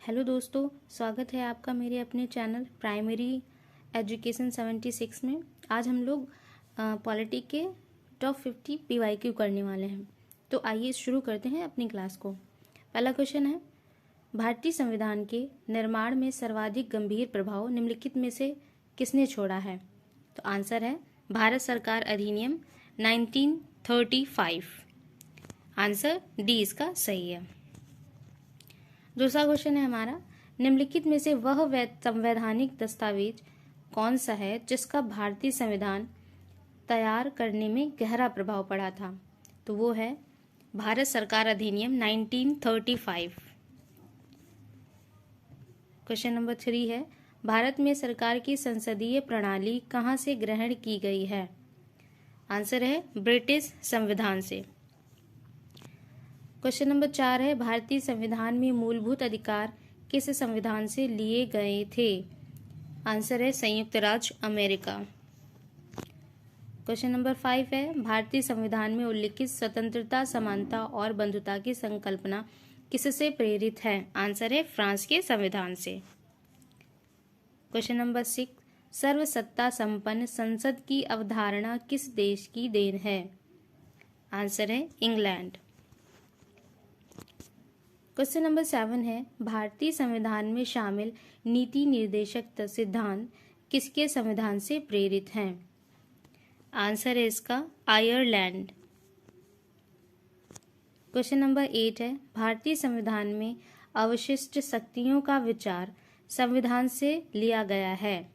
Hello दोस्तों, स्वागत है आपका मेरे अपने चैनल प्राइमरी एजुकेशन 76 में। आज हम लोग पॉलिटी के टॉप 50 PYQ करने वाले हैं। तो आइए शुरू करते हैं अपनी क्लास को। पहला क्वेश्चन है, भारतीय संविधान के निर्माण में सर्वाधिक गंभीर प्रभाव निम्नलिखित में से किसने छोड़ा है? तो आंसर है भारत सरकार अधिनियम 1935। आंसर डी इसका सही है। दूसरा क्वेश्चन है हमारा, निम्नलिखित में से वह संवैधानिक दस्तावेज कौन सा है जिसका भारतीय संविधान तैयार करने में गहरा प्रभाव पड़ा था? तो वो है भारत सरकार अधिनियम 1935। क्वेश्चन नंबर 3 है, भारत में सरकार की संसदीय प्रणाली कहाँ से ग्रहण की गई है? आंसर है ब्रिटिश संविधान से। क्वेश्चन नंबर 4 है, भारतीय संविधान में मूलभूत अधिकार किस संविधान से लिए गए थे? आंसर है संयुक्त राज्य अमेरिका। क्वेश्चन नंबर 5 है, भारतीय संविधान में उल्लिखित स्वतंत्रता, समानता और बंधुता की संकल्पना किससे प्रेरित है? आंसर है फ्रांस के संविधान से। क्वेश्चन नंबर 6, सर्वसत्ता संपन्न संसद की अवधारणा किस देश की देन है? आंसर है इंग्लैंड। क्वेश्चन नंबर 7 है, भारतीय संविधान में शामिल नीति निर्देशक सिद्धांत किसके संविधान से प्रेरित हैं? आंसर है इसका आयरलैंड। क्वेश्चन नंबर 8 है, भारतीय संविधान में अवशिष्ट शक्तियों का विचार संविधान से लिया गया है?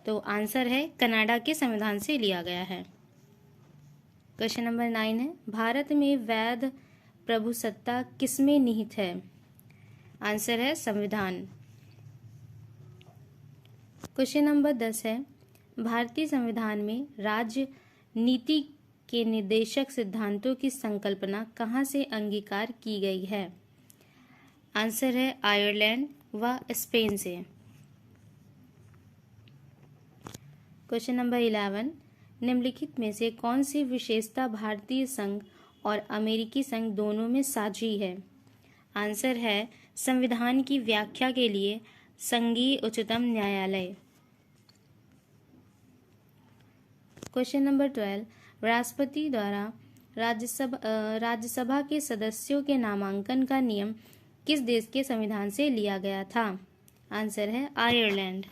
तो आंसर है कनाडा के संविधान से लिया गया है। क्वेश्चन नंबर 9 है, भारत में वैध प्रभुसत्ता किसमें निहित है? आंसर है संविधान। क्वेश्चन नंबर 10 है, भारतीय संविधान में राज्य नीति के निर्देशक सिद्धांतों की संकल्पना कहाँ से अंगीकार की गई है? आंसर है आयरलैंड व स्पेन से। क्वेश्चन नंबर 11, निम्नलिखित में से कौन सी विशेषता भारतीय संघ और अमेरिकी संघ दोनों में साझी है? आंसर है संविधान की व्याख्या के लिए संघीय उच्चतम न्यायालय। क्वेश्चन नंबर 12, राष्ट्रपति द्वारा राज्यसभा के सदस्यों के नामांकन का नियम किस देश के संविधान से लिया गया था? आंसर है आयरलैंड।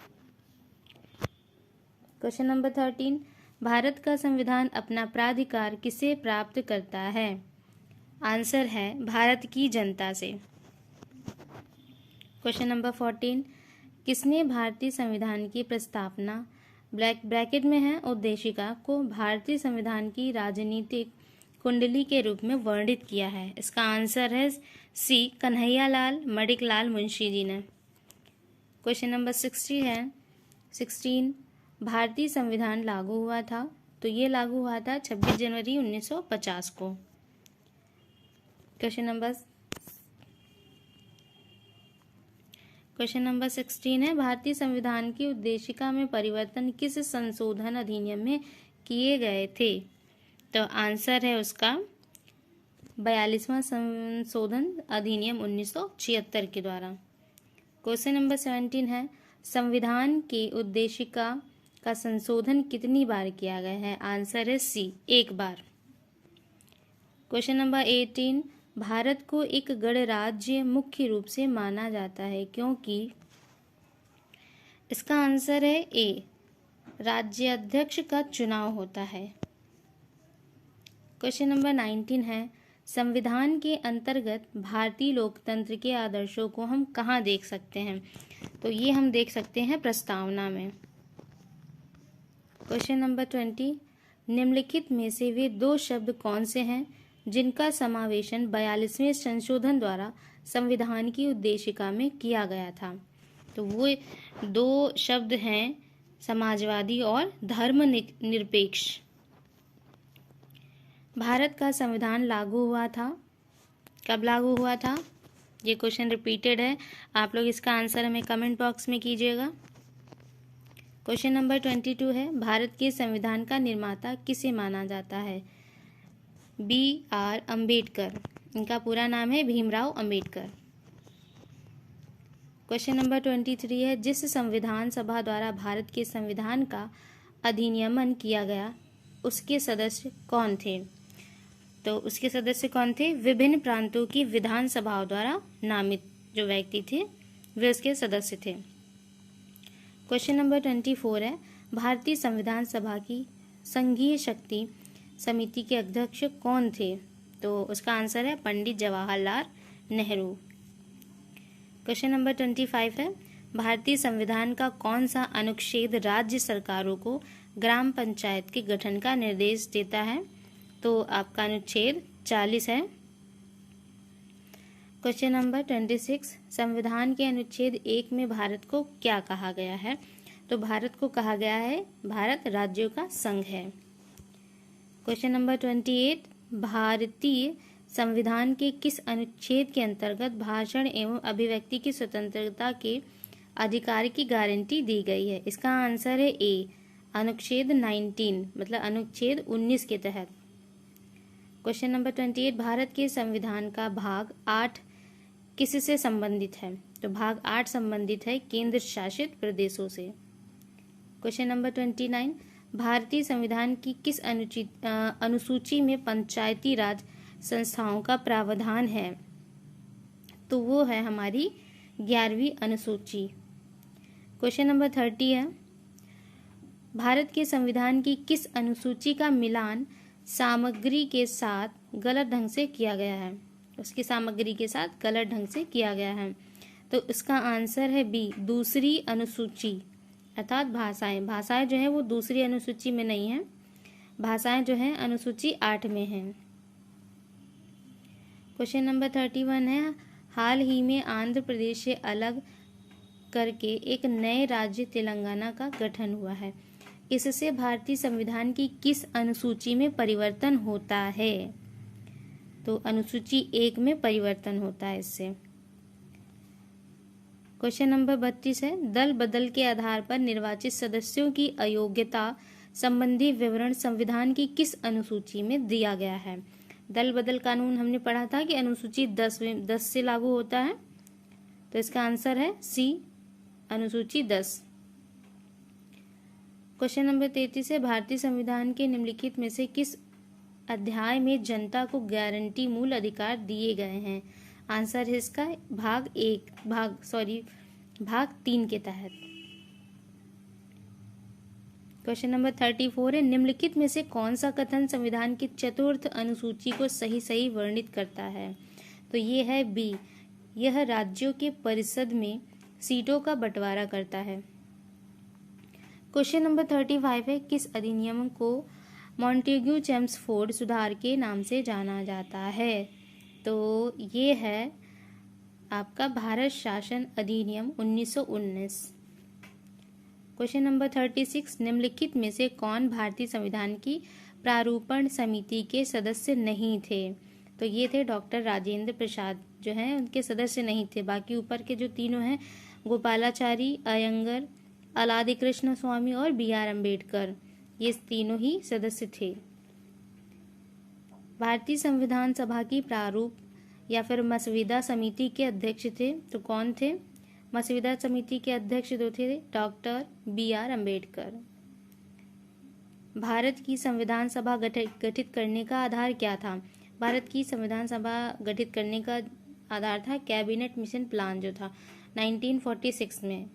क्वेश्चन नंबर 13, भारत का संविधान अपना प्राधिकार किसे प्राप्त करता है? आंसर है भारत की जनता से। क्वेश्चन नंबर 14, किसने भारतीय संविधान की प्रस्तावना ब्रैकेट में है उद्देशिका को भारतीय संविधान की राजनीतिक कुंडली के रूप में वर्णित किया है? इसका आंसर है सी कन्हैयालाल मणिकलाल मुंशी जी ने। क्वेश्चन नंबर 16, भारतीय संविधान लागू हुआ था? तो ये लागू हुआ था 26 जनवरी 1950 को। क्वेश्चन नंबर 16 है, भारतीय संविधान की उद्देशिका में परिवर्तन किस संशोधन अधिनियम में किए गए थे? तो आंसर है उसका 42वां संशोधन अधिनियम 1976 के द्वारा। क्वेश्चन नंबर 17 है, संविधान की उद्देशिका का संशोधन कितनी बार किया गया है? आंसर है सी, एक बार। क्वेश्चन नंबर 18, भारत को एक गणराज्य मुख्य रूप से माना जाता है क्योंकि? इसका आंसर है ए, राज्याध्यक्ष का चुनाव होता है। क्वेश्चन नंबर 19 है, संविधान के अंतर्गत भारतीय लोकतंत्र के आदर्शों को हम कहाँ देख सकते हैं? तो ये हम देख सकते हैं प्रस्तावना में। क्वेश्चन नंबर 20, निम्नलिखित में से वे दो शब्द कौन से हैं जिनका समावेशन 42वें संशोधन द्वारा संविधान की उद्देशिका में किया गया था? तो वो दो शब्द हैं समाजवादी और धर्मनिरपेक्ष। भारत का संविधान लागू हुआ था, कब लागू हुआ था? ये क्वेश्चन रिपीटेड है, आप लोग इसका आंसर हमें कमेंट बॉक्स में कीजिएगा। क्वेश्चन नंबर 22 है, भारत के संविधान का निर्माता किसे माना जाता है? BR अम्बेडकर। इनका पूरा नाम है भीमराव अम्बेडकर। क्वेश्चन नंबर 23 है, जिस संविधान सभा द्वारा भारत के संविधान का अधिनियमन किया गया उसके सदस्य कौन थे? तो उसके सदस्य कौन थे? विभिन्न प्रांतों की विधान सभाओं द्वारा नामित जो व्यक्ति थे वे उसके सदस्य थे। क्वेश्चन नंबर 24 है, भारतीय संविधान सभा की संघीय शक्ति समिति के अध्यक्ष कौन थे? तो उसका आंसर है पंडित जवाहरलाल नेहरू। क्वेश्चन नंबर 25 है, भारतीय संविधान का कौन सा अनुच्छेद राज्य सरकारों को ग्राम पंचायत के गठन का निर्देश देता है? तो आपका अनुच्छेद 40 है। क्वेश्चन नंबर 26, संविधान के अनुच्छेद 1 में भारत को क्या कहा गया है? तो भारत को कहा गया है भारत राज्यों का संघ है। क्वेश्चन नंबर 28, भारतीय संविधान के किस अनुच्छेद के अंतर्गत भाषण एवं अभिव्यक्ति की स्वतंत्रता के अधिकार की गारंटी दी गई है? इसका आंसर है ए, अनुच्छेद 19 मतलब अनुच्छेद 19 के तहत। क्वेश्चन नंबर 28, भारत के संविधान का भाग 8 किससे संबंधित है? तो भाग 8 संबंधित है केंद्र शासित प्रदेशों से। क्वेश्चन नंबर 29, भारतीय संविधान की किस अनुसूची में पंचायती राज संस्थाओं का प्रावधान है? तो वो है हमारी 11वीं अनुसूची। क्वेश्चन नंबर 30 है, भारत के संविधान की किस अनुसूची का मिलान सामग्री के साथ गलत ढंग से किया गया है? उसकी सामग्री के साथ गलत ढंग से किया गया है। तो इसका आंसर है बी, दूसरी अनुसूची अर्थात भाषाएं। भाषाएं जो है वो दूसरी अनुसूची में नहीं है, भाषाएं जो है अनुसूची 8 में है। क्वेश्चन नंबर 31 है, हाल ही में आंध्र प्रदेश से अलग करके एक नए राज्य तेलंगाना का गठन हुआ है। इससे भारतीय संविधान की किस अनुसूची में परिवर्तन होता है? तो अनुसूची 1 में परिवर्तन होता है इससे। क्वेश्चन नंबर 32 है, दल बदल के आधार पर निर्वाचित सदस्यों की अयोग्यता संबंधी विवरण संविधान की किस अनुसूची में दिया गया है? दल बदल कानून हमने पढ़ा था कि अनुसूची 10 से लागू होता है, तो इसका आंसर है सी, अनुसूची 10। क्वेश्चन नंबर 33 है, भारतीय संविधान के निम्नलिखित में से किस अध्याय में जनता को गारंटी मूल अधिकार दिए गए हैं? आंसर है इसका भाग 3 के तहत। क्वेश्चन नंबर 34 है, निम्नलिखित में से कौन सा कथन संविधान की चतुर्थ अनुसूची को सही वर्णित करता है? तो ये है बी, यह राज्यों के परिषद में सीटों का बंटवारा करता है। क्वेश्चन नंबर 35 है, किस अधिनियम को मॉन्टेग्यू चेम्सफोर्ड सुधार के नाम से जाना जाता है? तो ये है आपका भारत शासन अधिनियम 1919। क्वेश्चन नंबर 36, निम्नलिखित में से कौन भारतीय संविधान की प्रारूपण समिति के सदस्य नहीं थे? तो ये थे डॉक्टर राजेंद्र प्रसाद जो हैं, उनके सदस्य नहीं थे। बाकी ऊपर के जो तीनों हैं, गोपालाचारी, अयंगर, अलादि कृष्ण स्वामी और B.R. अम्बेडकर, ये तीनों ही सदस्य थे। भारतीय संविधान सभा की प्रारूप या फिर मसविदा समिति के अध्यक्ष थे, तो कौन थे? मसविदा समिति के अध्यक्ष जो थे डॉक्टर B.R. अम्बेडकर। भारत की संविधान सभा गठित करने का आधार क्या था? भारत की संविधान सभा गठित करने का आधार था कैबिनेट मिशन प्लान जो था 1946 में।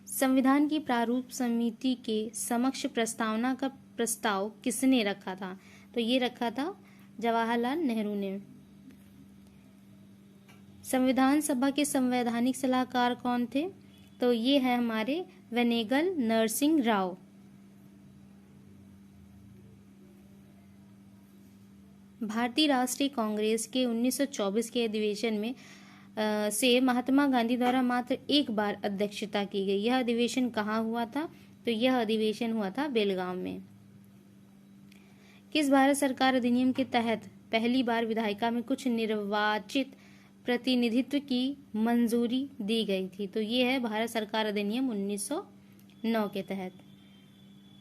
संविधान की प्रारूप समिति के समक्ष प्रस्तावना का प्रस्ताव किसने रखा था? तो ये रखा था जवाहरलाल नेहरू ने। संविधान सभा के संवैधानिक सलाहकार कौन थे? तो ये है हमारे वेनेगल नरसिंह राव। भारतीय राष्ट्रीय कांग्रेस के 1924 के अधिवेशन में से महात्मा गांधी द्वारा मात्र एक बार अध्यक्षता की गई। यह अधिवेशन कहाँ हुआ था? तो यह अधिवेशन हुआ था बेलगाम में। किस भारत सरकार अधिनियम के तहत पहली बार विधायिका में कुछ निर्वाचित प्रतिनिधित्व की मंजूरी दी गई थी? तो ये है भारत सरकार अधिनियम 1909 के तहत।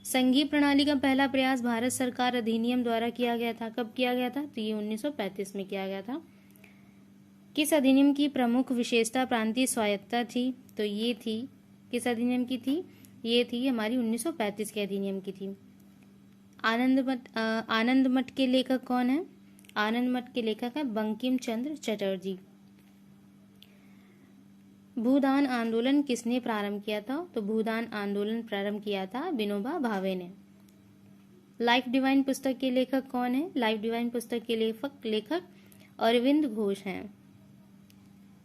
संघीय प्रणाली का पहला प्रयास भारत सरकार अधिनियम द्वारा किया गया था। कब किया गया था? तो ये 1935 में किया गया था। किस अधिनियम की प्रमुख विशेषता प्रांतीय स्वायत्तता थी? तो ये थी, किस अधिनियम की थी? ये थी हमारी 1935 के अधिनियम की थी। आनंद मठ के लेखक कौन है? आनंद मठ के लेखक है बंकिम चंद्र चटर्जी। भूदान आंदोलन किसने प्रारंभ किया था? तो भूदान आंदोलन प्रारंभ किया था विनोबा भावे ने। लाइफ डिवाइन पुस्तक के लेखक कौन है? लाइफ डिवाइन पुस्तक के लेखक अरविंद घोष हैं।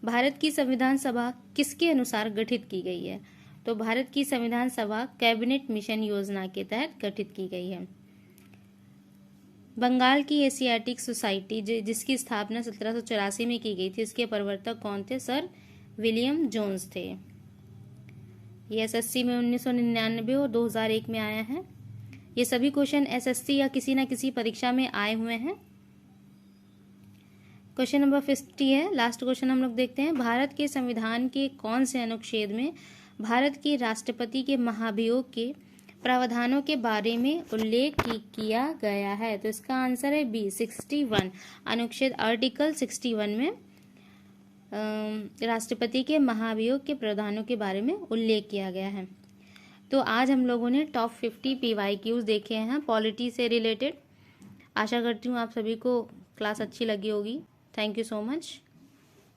भारत की संविधान सभा किसके अनुसार गठित की गई है? तो भारत की संविधान सभा कैबिनेट मिशन योजना के तहत गठित की गई है। बंगाल की एशियाटिक सोसाइटी जिसकी स्थापना 1784 में की गई थी, इसके प्रवर्तक कौन थे? सर विलियम जोन्स थे। ये एसएससी में 1999 और 2001 में आया है। ये सभी क्वेश्चन एसएससी या किसी न किसी परीक्षा में आए हुए हैं। क्वेश्चन नंबर 50 है, लास्ट क्वेश्चन हम लोग देखते हैं। भारत के संविधान के कौन से अनुच्छेद में भारत के राष्ट्रपति के महाभियोग के प्रावधानों के बारे में उल्लेख किया गया है? तो इसका आंसर है बी 61। अनुच्छेद आर्टिकल 61 में राष्ट्रपति के महाभियोग के प्रावधानों के बारे में उल्लेख किया गया है। तो आज हम लोगों ने टॉप 50 PYQs देखे हैं पॉलिटी से रिलेटेड। आशा करती हूँ आप सभी को क्लास अच्छी लगी होगी। Thank you so much.